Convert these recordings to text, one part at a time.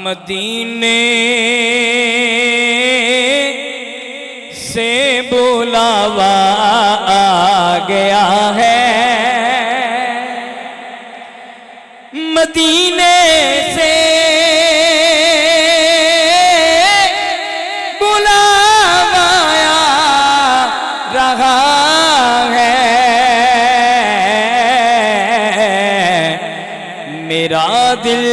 मदीने से बुलावा आ गया है, मदीने से बुलावा आ रहा है। मेरा दिल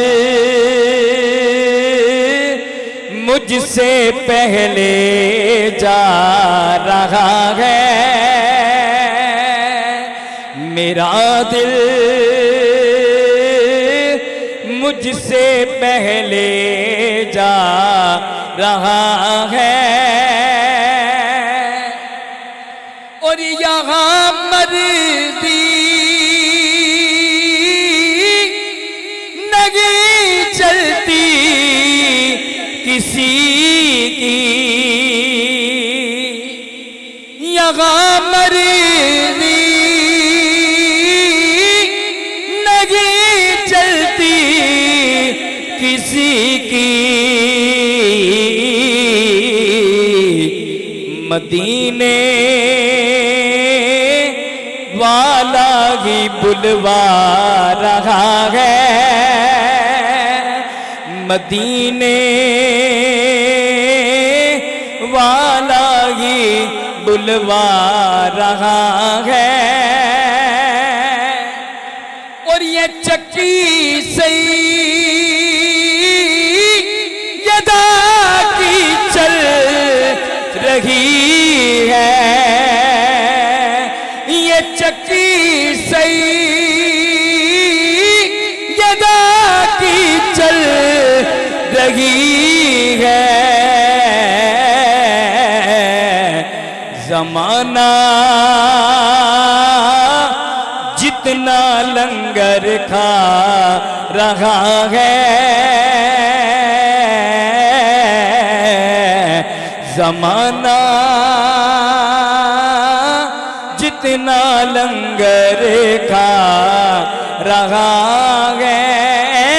मुझसे पहले जा रहा है, मेरा दिल मुझसे पहले जा रहा है। और यहाँ मर्जी नहीं चलती किसी की, यहाँ मर्जी नहीं चलती किसी की। मदीने वाला ही बुलवा रहा है, मदीने वाला ही बुलवा रहा है। और ये चक्की सैयदा की चल रही है, ये चक्की सैयदा की चल रही है। ज़माना जितना लंगर खा रहा है, ज़माना जितना लंगर खा रहा है।